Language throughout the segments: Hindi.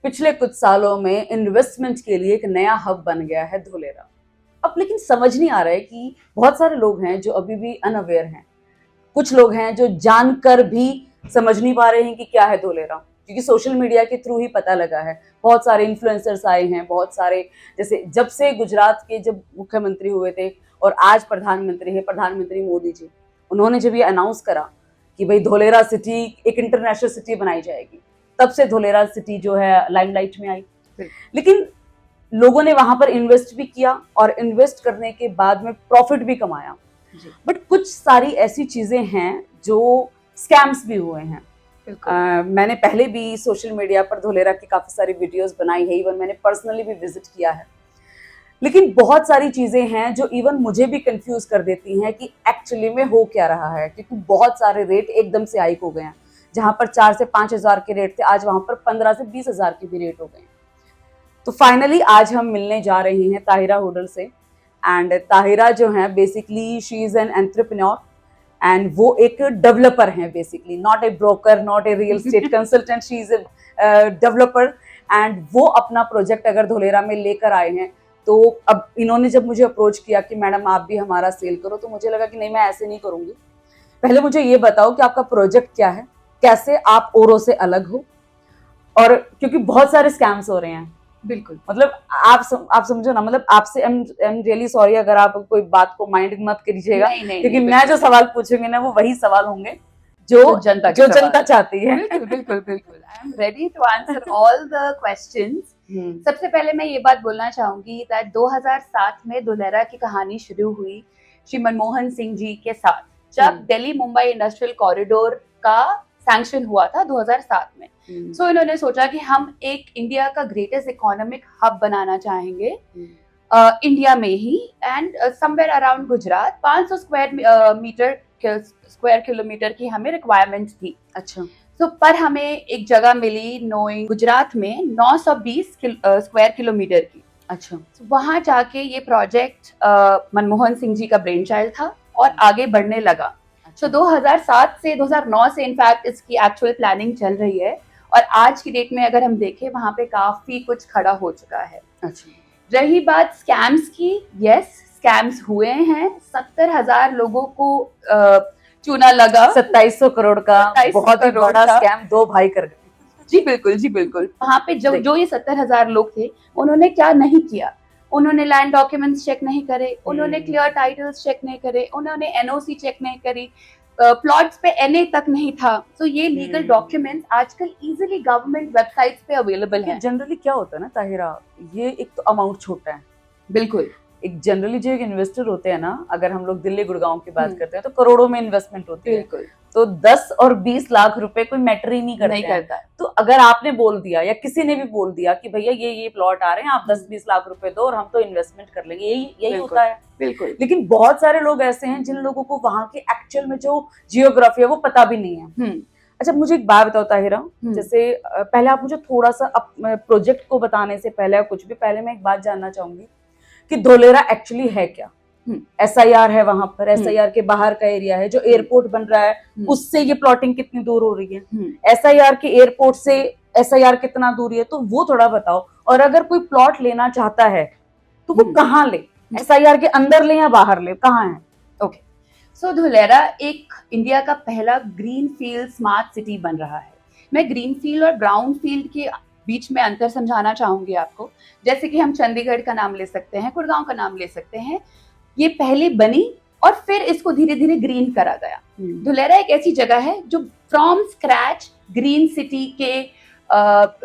पिछले कुछ सालों में इन्वेस्टमेंट के लिए एक नया हब बन गया है धोलेरा। अब लेकिन समझ नहीं आ रहा है कि बहुत सारे लोग हैं जो अभी भी अनअवेयर हैं, कुछ लोग हैं जो जानकर भी समझ नहीं पा रहे हैं कि क्या है धोलेरा, क्योंकि सोशल मीडिया के थ्रू ही पता लगा है। बहुत सारे इन्फ्लुएंसर्स आए हैं, बहुत सारे, जैसे जब से गुजरात के जब मुख्यमंत्री हुए थे और आज प्रधानमंत्री है प्रधानमंत्री मोदी जी, उन्होंने जब ये अनाउंस करा कि भाई धोलेरा सिटी एक इंटरनेशनल सिटी बनाई जाएगी, तब से धोलेरा सिटी जो है लाइमलाइट में आई। लेकिन लोगों ने वहां पर इन्वेस्ट भी किया और इन्वेस्ट करने के बाद में प्रॉफिट भी कमाया, बट कुछ सारी ऐसी चीजें हैं जो स्कैम्स भी हुए हैं। मैंने पहले भी सोशल मीडिया पर धोलेरा की काफी सारी वीडियोस बनाई है, इवन मैंने पर्सनली भी विजिट किया है। लेकिन बहुत सारी चीजें हैं जो इवन मुझे भी कंफ्यूज कर देती हैं कि एक्चुअली में हो क्या रहा है, क्योंकि बहुत सारे रेट एकदम से हाइक हो गए हैं। जहां पर 4 से 5 हजार के रेट थे, आज वहां पर 15 से 20 हजार के भी रेट हो गए। तो फाइनली आज हम मिलने जा रहे हैं ताहिरा हुडल से। एंड ताहिरा जो है basically she is an entrepreneur and वो एक डेवलपर हैं, basically not a broker, not a real estate consultant, she is a developer. And वो अपना प्रोजेक्ट अगर धोलेरा में लेकर आए हैं, तो अब इन्होंने जब मुझे अप्रोच किया कि मैडम आप भी हमारा सेल करो, तो मुझे लगा कि नहीं, मैं ऐसे नहीं करूंगी। पहले मुझे ये बताओ कि आपका प्रोजेक्ट क्या है, कैसे आप औरों से अलग हो, और क्योंकि बहुत सारे स्कैम्स हो रहे हैं। बिल्कुल, मतलब आप समझो ना, मतलब आपसे आई एम रियली सॉरी अगर आप कोई बात को माइंड मत कीजिएगा, क्योंकि मैं जो सवाल पूछूंगी ना वो वही सवाल होंगे जो जनता चाहती है। बिल्कुल बिल्कुल I am ready to answer all the questions. सबसे पहले मैं ये बात बोलना चाहूंगी दैट 2007 में धोलेरा की कहानी शुरू हुई श्री मनमोहन सिंह जी के साथ, जब दिल्ली मुंबई इंडस्ट्रियल कॉरिडोर का सैंक्शन हुआ था 2007 में। सो इन्होंने सोचा कि हम एक इंडिया का ग्रेटेस्ट इकोनॉमिक हब बनाना चाहेंगे इंडिया में ही, and somewhere around Gujarat 500 square kilometre की हमें रिक्वायरमेंट थी। अच्छा, तो पर हमें एक जगह मिली नोइंग गुजरात में 920 स्क्वायर किलोमीटर की। अच्छा, वहां जाके ये प्रोजेक्ट मनमोहन सिंह जी का ब्रेन चाइल्ड था और आगे बढ़ने लगा। तो 2007 से 2009 से इनफैक्ट इसकी एक्चुअल प्लानिंग चल रही है, और आज की डेट में अगर हम देखें वहां पे काफी कुछ खड़ा हो चुका है। अच्छा। रही बात स्कैम्स की, यस स्कैम्स हुए हैं। 70,000 लोगों को चूना लगा, 2700 करोड़ का बहुत ही बड़ा स्कैम 2 भाई कर गए। जी बिल्कुल, जी बिल्कुल। वहां पे जो ये 70,000 लोग थे, उन्होंने क्या नहीं किया, उन्होंने लैंड डॉक्यूमेंट्स चेक नहीं करे, उन्होंने क्लियर टाइटल्स चेक नहीं करे, उन्होंने एनओसी चेक नहीं करी, प्लॉट्स पे एनए तक नहीं था। तो ये लीगल डॉक्यूमेंट्स आजकल इजीली गवर्नमेंट वेबसाइट्स पे अवेलेबल है। जनरली क्या होता है ना ताहिरा, ये एक तो अमाउंट छोटा है, बिल्कुल। एक जनरली जो एक इन्वेस्टर होते हैं ना, अगर हम लोग दिल्ली गुड़गांव की बात करते हैं तो करोड़ों में इन्वेस्टमेंट होती है। बिल्कुल। तो 10 और 20 लाख रुपए कोई मैटर ही नहीं करता है। तो अगर आपने बोल दिया या किसी ने भी बोल दिया कि भैया ये प्लॉट आ रहे हैं, आप 10-20 लाख रुपए दो और हम तो इन्वेस्टमेंट कर लेंगे, यही होता है। बिल्कुल। लेकिन बहुत सारे लोग ऐसे हैं जिन लोगों को वहां की एक्चुअल में जो जियोग्राफी है वो पता भी नहीं है। अच्छा, मुझे एक बात बताओ ताहिरा, जैसे पहले आप मुझे थोड़ा सा प्रोजेक्ट को बताने से पहले कुछ भी पहले मैं एक बात जानना चाहूंगी कि धोलेरा एक्चुअली है क्या। SIR है वहां पर, SIR के बाहर का एरिया है, जो एयरपोर्ट बन रहा है उससे ये प्लॉटिंग कितनी दूर हो रही है, SIR के एयरपोर्ट से SIR कितना दूर है, तो वो थोड़ा बताओ। और अगर कोई प्लॉट लेना चाहता है तो वो कहाँ ले, SIR के अंदर ले या बाहर ले, कहाँ है? ओके, सो धोलेरा एक इंडिया का पहला ग्रीन फील्ड स्मार्ट सिटी बन रहा है। मैं ग्रीन फील्ड और ब्राउन फील्ड के बीच में अंतर समझाना चाहूंगी आपको। जैसे कि हम चंडीगढ़ का नाम ले सकते हैं, गुड़गांव का नाम ले सकते हैं, ये पहले बनी और फिर इसको धीरे धीरे ग्रीन करा गया। धोलेरा एक ऐसी जगह है जो फ्रॉम स्क्रैच ग्रीन सिटी के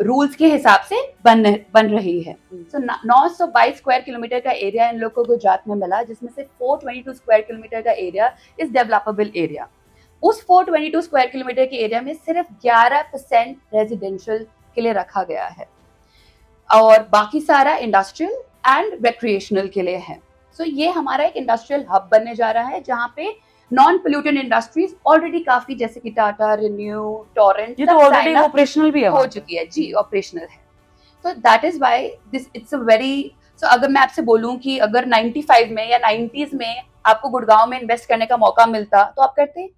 रूल्स के हिसाब से बन रही है। तो 922 स्क्वायर किलोमीटर का एरिया इन लोगों को गुजरात में मिला, जिसमें से 422 स्क्वायर किलोमीटर का एरिया इज डेवलपेबल एरिया। उस 422 स्क्वायर किलोमीटर के एरिया में सिर्फ 11% रेजिडेंशियल के लिए रखा गया है और बाकी सारा इंडस्ट्रियल एंड रिक्रिएशनल के लिए है। सो ये हमारा एक इंडस्ट्रियल हब बनने जा रहा है, जहाँ पे नॉन पोल्यूटेड इंडस्ट्रीज ऑलरेडी काफी, जैसे कि टाटा, रिन्यू, टोरेंट, ये तो ऑलरेडी ऑपरेशनल भी हो चुकी है जी, ऑपरेशनल है। तो that is why this it's a very, so अगर मैं आपसे बोलूं कि अगर 95 में या 90s में आपको गुड़गांव में इन्वेस्ट करने का मौका मिलता तो आप करते?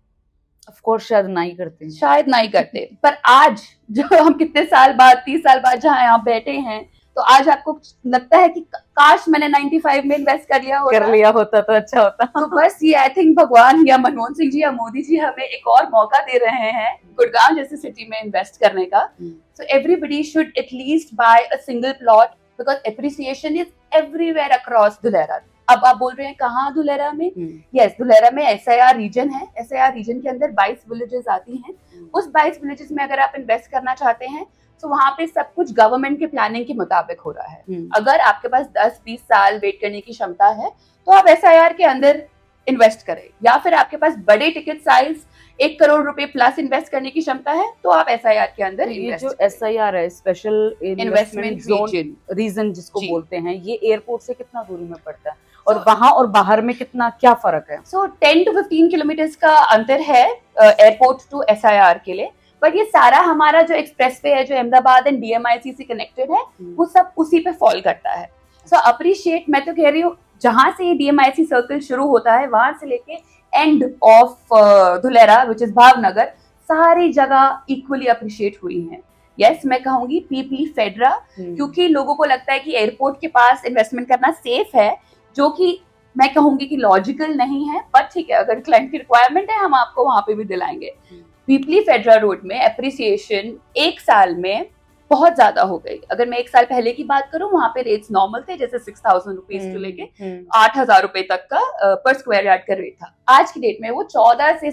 ऑफ कोर्स शायद ना ही करते हैं। शायद ना ही करते। पर आज जो हम कितने साल बाद, 30 साल बाद जहाँ यहाँ बैठे हैं, तो आज आपको लगता है कि काश मैंने 95 में इन्वेस्ट कर लिया होता तो अच्छा होता। तो बस ये आई थिंक भगवान या मनमोहन सिंह जी या मोदी जी हमें एक और मौका दे रहे हैं गुड़गांव जैसे सिटी में इन्वेस्ट करने का। So everybody should at least buy a single plot because appreciation is everywhere across Dholera. अब आप बोल रहे हैं कहाँ धुलेरा में? यस, धुलेरा में SIR रीजन है। SIR रीजन के अंदर 22 विलेजेस आती हैं। उस 22 विलेजेस में अगर आप इन्वेस्ट करना चाहते हैं तो वहां पे सब कुछ गवर्नमेंट के प्लानिंग के मुताबिक हो रहा है। अगर आपके पास 10-20 साल वेट करने की क्षमता है तो आप SIR के अंदर इन्वेस्ट करें, या फिर आपके पास बड़े टिकट साइज 1 करोड़ रुपए प्लस इन्वेस्ट करने की क्षमता है तो आप SIR के अंदर ये जो SIR है, स्पेशल इन्वेस्टमेंट जोन रीजन जिसको बोलते हैं, ये एयरपोर्ट से कितना दूरी में पड़ता है और वहां और बाहर में कितना क्या फर्क है? सो 10 to 15 किलोमीटर का अंतर है एयरपोर्ट टू SIR के लिए। पर ये सारा हमारा जो एक्सप्रेसवे है जो अहमदाबाद एंड DMIC से कनेक्टेड है वो सब उसी पे फॉल करता है। सो अप्रिशिएट, मैं तो कह रही हूँ जहां से ये DMIC सर्कल शुरू होता है वहां से लेके end of Dholera which is Bhavnagar, सारी जगह इक्वली अप्रिशिएट हुई हैं। यस, मैं कहूंगी PP फेडरा, क्योंकि लोगों को लगता है कि एयरपोर्ट के पास इन्वेस्टमेंट करना सेफ है, जो कि मैं कहूंगी कि लॉजिकल नहीं है। पर ठीक है, अगर क्लाइंट की रिक्वायरमेंट है हम आपको वहां पे भी दिलाएंगे। पीपली फेडरा रोड में एप्रिसिएशन 1 साल में बहुत ज्यादा हो गई। अगर मैं 1 साल पहले की बात करूं, वहां पे रेट्स नॉर्मल थे, जैसे 6,000 रुपीज से लेके 8,000 रुपए तक का पर स्क्वायर यार्ड का रेट था। आज की डेट में वो 14,000 से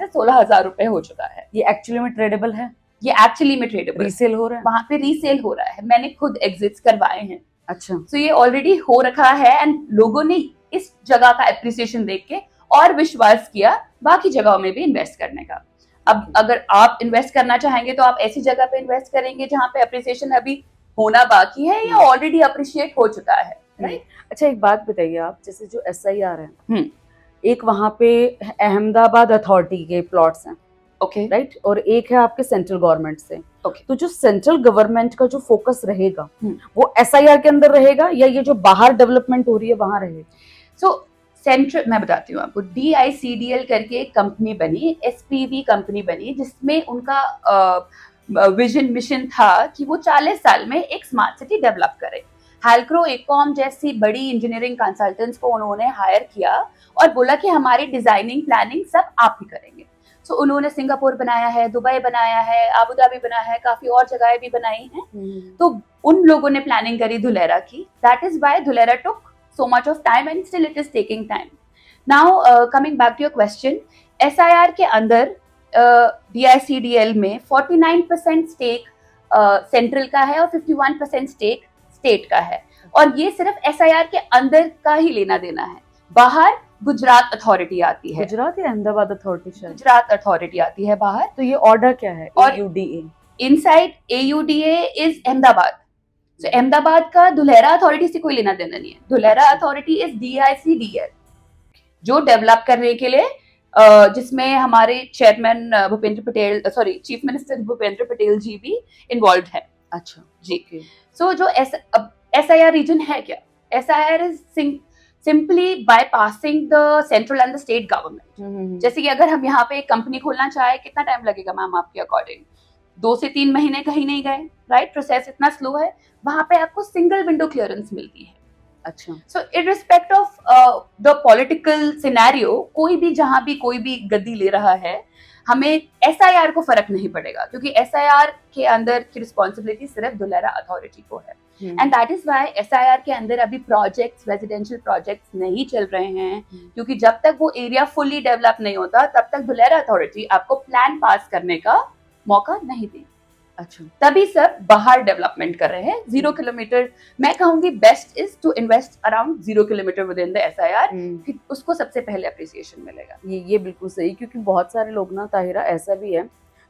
16,000 रुपए हो चुका है। ये एक्चुअली में ट्रेडेबल है? ये एक्चुअली में ट्रेडेबल, रीसेल हो रहा है वहां पे, रीसेल हो रहा है। मैंने खुद एग्जिट्स करवाए हैं। अच्छा, तो ये ऑलरेडी हो रखा है एंड लोगों ने इस जगह का एप्रिसिएशन देख के और विश्वास किया बाकी जगहों में भी इन्वेस्ट करने का। अब अगर आप इन्वेस्ट करना चाहेंगे तो आप ऐसी जगह पे इन्वेस्ट करेंगे जहां पे अप्रिसिएशन अभी होना बाकी है या ऑलरेडी अप्रिशिएट हो चुका है, राइट? अच्छा, एक बात बताइए आप, जैसे जो SIR है, एक वहां पे अहमदाबाद अथॉरिटी के प्लॉट्स हैं, ओके, राइट, और एक है आपके सेंट्रल गवर्नमेंट से। ओके, तो जो सेंट्रल गवर्नमेंट का जो फोकस रहेगा वो SIR के अंदर रहेगा या ये जो बाहर डेवलपमेंट हो रही है वहां रहेगा? सो सेंट्रल, मैं बताती हूँ आपको, DICDL करके एक कंपनी बनी, SPV कंपनी बनी, जिसमें उनका विजन मिशन था कि वो 40 साल में एक स्मार्ट सिटी डेवलप करे। हैलक्रो एकॉम जैसी बड़ी इंजीनियरिंग कंसल्टेंट्स को उन्होंने हायर किया और बोला कि हमारी डिजाइनिंग प्लानिंग सब आप ही करेंगे। सो उन्होंने सिंगापुर बनाया है, दुबई बनाया है, आबू धाबी बनाया है, काफी और जगहें भी बनाई हैं। तो उन लोगों ने प्लानिंग करी धुलेरा की। That is why Dholera took so much of time and still it is taking time. Now coming back to your question, SIR के अंदर DICDL में 49% स्टेक सेंट्रल का है और 51% स्टेक स्टेट का है, और ये सिर्फ SIR के अंदर का ही लेना देना है। बाहर गुजरात अथॉरिटी आती है, गुजरात या अहमदाबाद अथॉरिटी, गुजरात अथॉरिटी आती है बाहर। तो ये ऑर्डर क्या है? और AUDA inside AUDA is Ahmedabad. So, Ahmedabad का धुलेरा अथॉरिटी से कोई लेना देना नहीं है। धुलेरा अथॉरिटी इज DICDL, जो डेवलप करने के लिए जिसमें हमारे chairman Bhupendra Patel, sorry chief minister Bhupendra Patel ji भी इन्वॉल्व है। अच्छा जी, सो जो SIR रीजन है क्या? SIR is simply bypassing the central and the state government. जैसे कि अगर हम यहाँ पे एक कंपनी खोलना चाहे, कितना टाइम लगेगा मैम आपके अकॉर्डिंग? 2 से 3 महीने कहीं नहीं गए, राइट? प्रोसेस इतना स्लो है। वहां पे आपको सिंगल विंडो क्लियरेंस मिलती है। अच्छा, सो इररिस्पेक्ट ऑफ द पॉलिटिकल सिनेरियो, कोई भी जहां भी कोई भी गद्दी ले रहा है, हमें SIR को फर्क नहीं पड़ेगा, क्योंकि SIR के अंदर की रिस्पॉन्सिबिलिटी सिर्फ धुलेरा अथॉरिटी को है। And that is why SIR के अंदर अभी प्रोजेक्ट्स, रेजिडेंशियल प्रोजेक्ट्स नहीं चल रहे हैं, क्योंकि जब तक वो एरिया फुल्ली डेवलप नहीं होता तब तक धुलेरा अथॉरिटी आपको प्लान पास करने का मौका नहीं देगी। अच्छा, तभी सब बाहर डेवलपमेंट कर रहे हैं। 0 किलोमीटर, मैं कहूंगी best is to invest around 0 kilometre within the SIR, उसको सबसे पहले अप्रिसिएशन मिलेगा। ये बिल्कुल सही, क्योंकि बहुत सारे लोग ना ताहिरा ऐसा भी है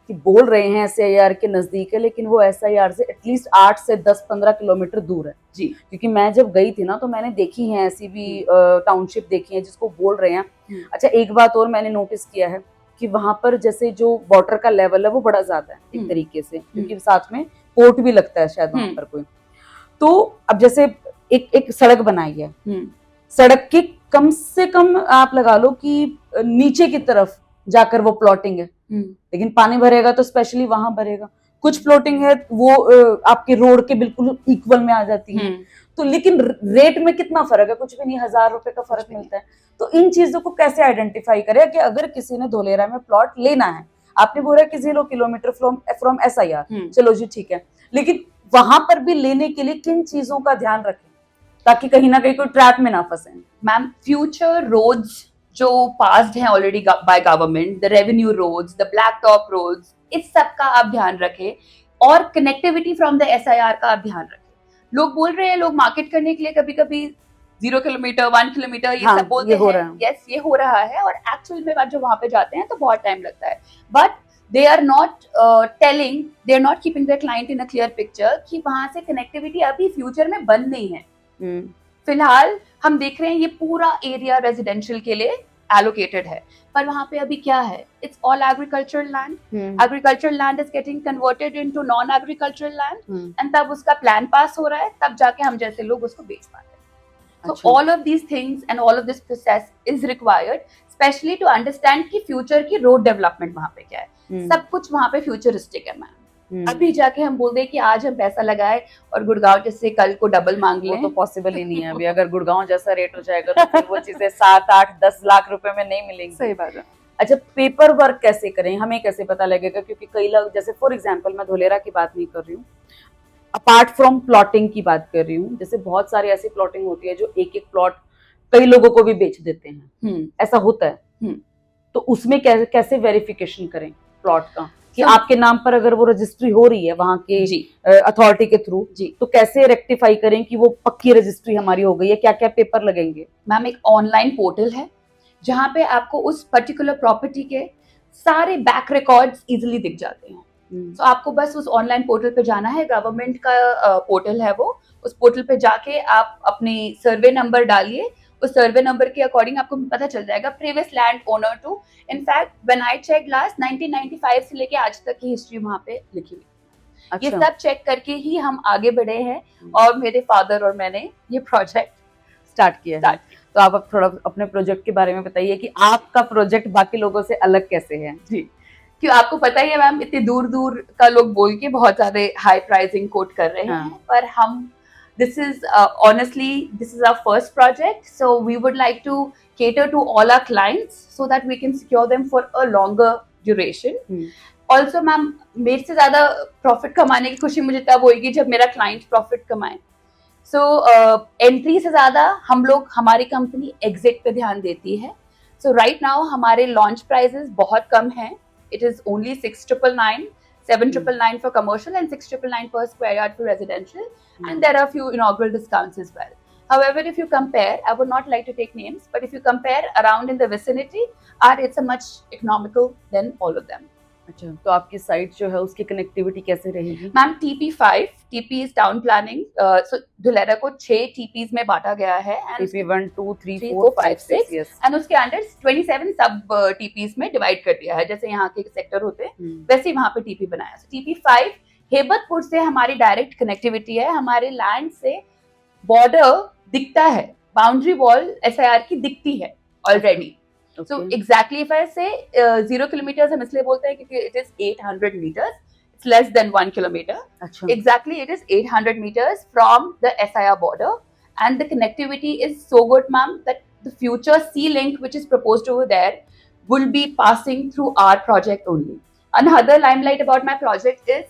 कि बोल रहे हैं SIR के नजदीक है, लेकिन वो SIR से एटलीस्ट 8 से 10-15 किलोमीटर दूर है। जी, क्योंकि मैं जब गई थी ना तो मैंने देखी है ऐसी भी टाउनशिप देखी है जिसको बोल रहे हैं। अच्छा, एक बात और मैंने नोटिस किया है कि वहां पर जैसे जो वाटर का लेवल है वो बड़ा ज्यादा है एक तरीके से, क्योंकि साथ में पोर्ट भी लगता है शायद वहां पर कोई। तो अब जैसे एक सड़क बनाई है, सड़क के कम से कम आप लगा लो कि नीचे की तरफ जाकर वो प्लॉटिंग है, लेकिन पानी भरेगा तो स्पेशली वहां भरेगा। कुछ प्लॉटिंग है वो आपके रोड के बिल्कुल इक्वल में आ जाती है, तो लेकिन रेट में कितना फर्क है, कुछ भी नहीं, 1000 रुपए का फर्क मिलता है। तो इन चीजों को कैसे आइडेंटिफाई करें कि अगर किसी ने धोलेरा में प्लॉट लेना है, आपने बोला कि 0 किलोमीटर फ्रॉम SIR, चलो जी ठीक है, लेकिन वहां पर भी लेने के लिए किन चीजों का ध्यान रखें ताकि कहीं ना कहीं कोई ट्रैप में ना फंसे? मैम, फ्यूचर रोड्स जो पास्ड हैं already by government, the revenue roads, the black top roads, इस सब का आप ध्यान रखें, और कनेक्टिविटी फ्रॉम द SIR का आप ध्यान रखें। लोग बोल रहे हैं, लोग मार्केट करने के लिए कभी कभी 0 किलोमीटर 1 किलोमीटर ये सब बोलते हैं, यस ये हो रहा है, और एक्चुअल में जो वहां पे जाते हैं तो बहुत टाइम लगता है, but they are not telling, they are not keeping their client in a clear picture कि वहां से कनेक्टिविटी अभी फ्यूचर में बंद नहीं है। फिलहाल हम देख रहे हैं ये पूरा एरिया रेजिडेंशियल के लिए एलोकेटेड है, पर वहां पे अभी क्या है, it's all agricultural land, agricultural land is getting converted into non agricultural land, and तब उसका प्लान पास हो रहा है, तब जाके हम जैसे लोग उसको बेच पाते हैं। So all of these things and all of this process is required, especially to understand कि फ्यूचर की रोड डेवलपमेंट वहां पे क्या है। सब कुछ वहां पे फ्यूचरिस्टिक है मैम। अभी जाके हम बोल दें कि आज हम पैसा लगाए और गुड़गांव जैसे कल को डबल मांग लें, वो तो पॉसिबल ही नहीं है। अभी अगर गुड़गांव जैसा रेट हो जाएगा तो फिर वो चीजें 7, 8, 10 लाख रुपए में नहीं मिलेंगी। सही बात है। अच्छा, पेपर वर्क कैसे करें, हमें कैसे पता लगेगा? क्योंकि कई लोग, जैसे फॉर एग्जांपल मैं धोलेरा की बात नहीं कर रही हूँ, अपार्ट फ्रॉम प्लॉटिंग की बात कर रही हूँ, जैसे बहुत सारी ऐसी प्लॉटिंग होती है जो एक प्लॉट कई लोगों को भी बेच देते हैं, ऐसा होता है, तो उसमें कैसे वेरिफिकेशन करें प्लॉट का कि आपके नाम पर अगर वो रजिस्ट्री हो रही है वहां के अथॉरिटी के थ्रू, तो कैसे रेक्टिफाई करें कि वो पक्की रजिस्ट्री हमारी हो गई है? क्या क्या पेपर लगेंगे? मैम, एक ऑनलाइन पोर्टल है जहाँ पे आपको उस पर्टिकुलर प्रॉपर्टी के सारे बैक रिकॉर्ड्स इजीली दिख जाते हैं। तो आपको बस उस ऑनलाइन पोर्टल पे जाना है, गवर्नमेंट का पोर्टल है वो, उस पोर्टल पे जाके आप अपनी सर्वे नंबर डालिए, उस सर्वे नंबर के अकॉर्डिंग आपको पता चल जाएगा previous land owner too. In fact when I check last 1995 से लेके आज तक की हिस्ट्री वहां पे लिखी हुई। अच्छा। ये सब चेक करके ही हम आगे बढ़े हैं, और मेरे फादर और मैंने ये प्रोजेक्ट स्टार्ट किया है। तो आप अब थोड़ा अपने प्रोजेक्ट के बारे में बताइए कि आपका प्रोजेक्ट बाकी लोगों से अलग कैसे है? जी, क्यों आपको पता ही है मैम, इतनी दूर दूर का लोग बोल के बहुत ज्यादा हाई प्राइसिंग कोट कर रहे हैं, पर हम this is honestly this is our first project, so we would like to cater to all our clients so that we can secure them for a longer duration. Also ma'am, मेरे से ज्यादा प्रॉफिट कमाने की खुशी मुझे तब होगी जब मेरा क्लाइंट प्रॉफिट कमाए। सो एंट्री से ज्यादा हम लोग, हमारी कंपनी एग्जिट पे ध्यान देती है। सो राइट नाउ हमारे लॉन्च प्राइसेस बहुत कम हैं, it is only 6,999, 7,999 for commercial and 6,999 per square yard for residential, and there are few inaugural discounts as well. However, if you compare, I would not like to take names, but if you compare around in the vicinity, our it's a much economical than all of them. अच्छा, तो आपकी साइट जो है उसकी कनेक्टिविटी कैसे रहेगी? Ma'am, TP5, TP is town planning, so Dholera को 6 TPs में बांटा गया है, TP 1, 2, 3, 4, 5, 6, yes. एंड उसके अंडर 27 सब TPs में डिवाइड कर दिया है, जैसे यहाँ के सेक्टर होते हैं वैसे वहाँ पे TP बनाया। so TP5 हेबतपुर से हमारी डायरेक्ट कनेक्टिविटी है, हमारे लैंड से बॉर्डर दिखता है, बाउंड्री वॉल SIR की दिखती है already. So exactly if I say 0 kilometers हम इसलिए बोलते हैं क्योंकि it is 800 meters, it's less than 1 kilometer. अच्छा. Exactly it is 800 meters from the SIR border, and the connectivity is so good, ma'am, that the future sea link which is proposed over there will be passing through our project only. Another limelight about my project is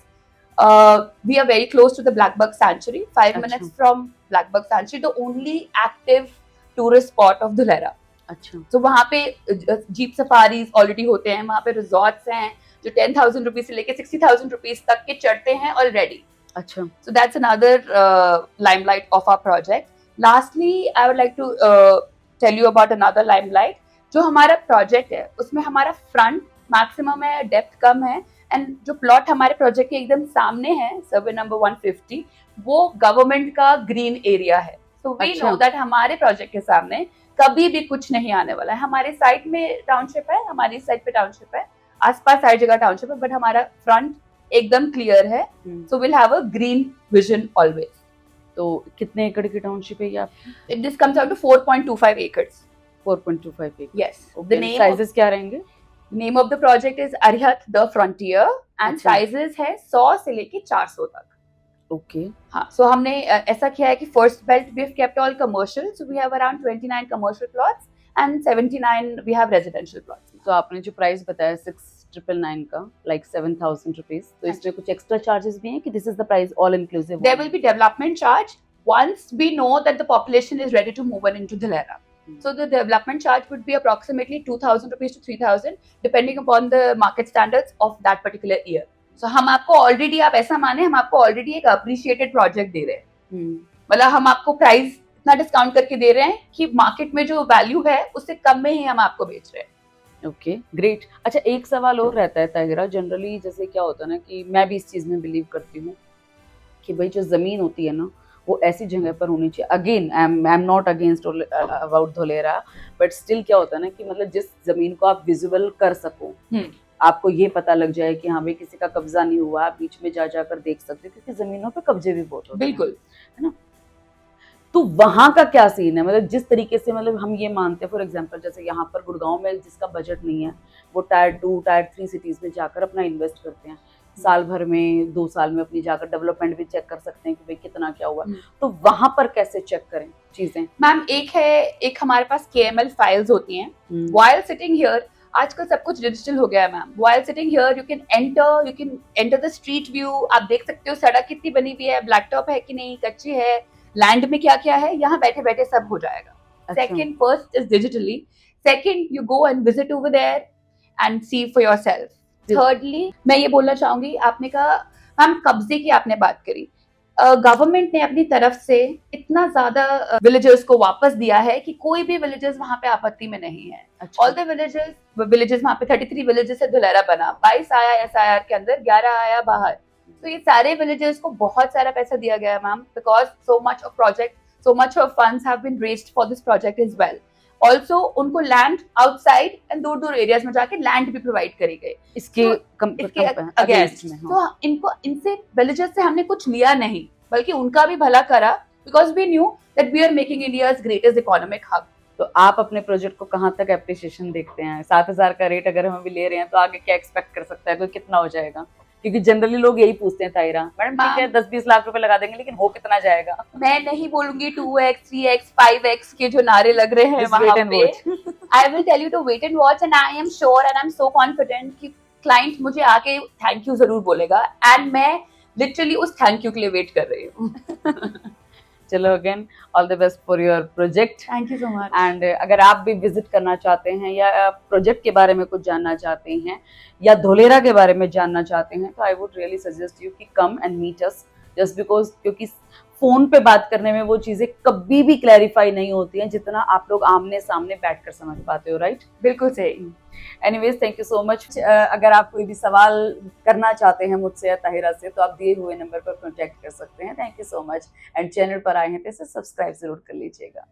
we are very close to the Blackbuck Sanctuary, 5 minutes from Blackbuck Sanctuary, the only active tourist spot of Dhulera. अच्छा, तो वहाँ पे जीप सफारीज ऑलरेडी होते हैं, वहाँ पे रिजॉर्ट्स हैं जो 10,000 रुपीज से लेके 60,000 रुपीज तक के चढ़ते हैं ऑलरेडी। अच्छा, so that's another limelight of our project. Lastly I would like to tell you about another limelight. जो हमारा प्रोजेक्ट है उसमें हमारा फ्रंट मैक्सिमम है, डेप्थ कम है, एंड जो प्लॉट हमारे प्रोजेक्ट के एकदम सामने है, सर्वे नंबर 150, वो गवर्नमेंट का ग्रीन एरिया है। सो वी नो दैट हमारे प्रोजेक्ट के सामने कभी भी कुछ नहीं आने वाला है। हमारे साइड में टाउनशिप है, हमारी साइड पे टाउनशिप है, आसपास सारी जगह टाउनशिप है, बट हमारा फ्रंट एकदम क्लियर है। So will have a green vision always. तो कितने एकड़ की टाउनशिप है ये आपकी? This comes out to 4.25 acres. 4.25 एकड़, यस। द नेम साइजेस क्या रहेंगे? Name of the project is Arihant the frontier and अच्छा। साइजेस है 100 से लेके 400 तक. ओके, हाँ, सो हमने ऐसा किया है कि first belt we have kept all commercial, so we have around 29 commercial plots and 79 we have residential plots. तो आपने जो प्राइस बताया 6,999 का, लाइक 7,000 रुपीज, तो इसमें कुछ एक्स्ट्रा चार्जेस भी हैं कि this is the price all inclusive? There will be development charge once we know that the population is ready to move on into Dhalera. So the development charge would be approximately 2,000 rupees to 3,000 depending upon the market standards of that particular year. So हम आपको already, आप ऐसा माने हम आपको already एक appreciated project दे रहे हैं. मतलब हम आपको प्राइस इतना डिस्काउंट करके दे रहे हैं कि मार्केट में जो वैल्यू है उससे कम में ही हम आपको बेच रहे हैं. Okay, great. अच्छा, एक सवाल और रहता है ताहिरा, जनरली जैसे क्या होता है ना कि मैं भी इस चीज़ में बिलीव करती हूँ कि भाई जो ज़मीन होती है ना वो ऐसी जगह पर होनी चाहिए. Again I am not against about Dholera, but still क्या होता है ना कि मतलब जिस ज़मीन को आप विजुअल कर सको, आपको ये पता लग जाए कि हाँ भाई किसी का कब्जा नहीं हुआ, आप बीच में जा जाकर देख सकते हो, क्योंकि ज़मीनों पे कब्जे भी बहुत होते हैं. बिल्कुल, है ना. तो वहाँ का क्या सीन है? मतलब जिस तरीके से मतलब हम ये मानते हैं, फॉर एग्जांपल जैसे यहाँ पर गुड़गांव में जिसका बजट नहीं है वो टायर 2 टायर 3 सिटीज़ में जाकर अपना इन्वेस्ट करते हैं. साल भर में 2 साल में अपनी जाकर डेवलपमेंट भी चेक कर सकते हैं कि भाई कितना क्या हुआ. तो वहाँ पर कैसे चेक करें चीज़ें? मैम एक हमारे पास KML फाइल्स होती हैं. While sitting here, आजकल सब कुछ डिजिटल हो गया है ma'am. While sitting here, you can enter the street view. आप देख सकते हो सड़क कितनी बनी हुई है, ब्लैक टॉप है कि नहीं, कच्ची है, लैंड में क्या क्या है, यहाँ बैठे बैठे सब हो जाएगा. Second, first is digitally. Second, you go and visit over there and see for yourself. Thirdly, मैं ये बोलना चाहूंगी, आपने कहा मैम कब्जे की आपने बात करी, गवर्नमेंट ने अपनी तरफ से इतना ज्यादा विलेजर्स को वापस दिया है कि कोई भी विलेजर्स वहाँ पे आपत्ति में नहीं है. ऑल द विलेजेस वहाँ पे 33 विलेजेस से धुलेरा बना, 22 आया SIR के अंदर, 11 आया बाहर. तो ये सारे विलेजर्स को बहुत सारा पैसा दिया गया है ma'am, because so much of funds have been raised for this project as well. Also उनको लैंड आउटसाइड एंड दूर दूर एरियाज में जाके लैंड भी प्रोवाइड करी गई इसके अगेंस्ट में. तो इनको इनसे विलेजर्स से हमने कुछ लिया नहीं, बल्कि उनका भी भला करा, because we knew that we are making India's greatest economic hub. तो आप अपने प्रोजेक्ट को कहाँ तक एप्रिसिएशन देखते हैं? 7,000 का रेट अगर हम अभी ले रहे हैं तो आगे क्या एक्सपेक्ट कर सकता है, कोई कितना हो जाएगा? क्योंकि जनरली लोग यही पूछते हैं ताहिरा, मैडम ठीक है 10-20 लाख रुपए लगा देंगे लेकिन हो कितना जाएगा? मैं नहीं बोलूंगी 2x 3x 5x के जो नारे लग रहे हैं वहां पे. I will tell you to wait and watch, and I am sure and I am so confident कि क्लाइंट मुझे आके थैंक यू जरूर बोलेगा, एंड मैं लिटरली उस थैंक यू के लिए वेट कर रही हूँ. चलो, again all the best for your project. Thank you so much. And अगर आप भी विजिट करना चाहते हैं या प्रोजेक्ट के बारे में कुछ जानना चाहते हैं या धोलेरा के बारे में जानना चाहते हैं, तो I would really suggest you कि come and meet us, just because क्योंकि फोन पे बात करने में वो चीजें कभी भी क्लैरिफाई नहीं होती हैं जितना आप लोग आमने सामने बैठकर समझ पाते हो. राइट? बिल्कुल सही. Anyways, thank you so much. अगर आप कोई भी सवाल करना चाहते हैं मुझसे या ताहिरा से तो आप दिए हुए नंबर पर कॉन्टैक्ट कर सकते हैं. Thank you so much. And channel पर आए हैं तो इसे सब्सक्राइब जरूर कर लीजिएगा.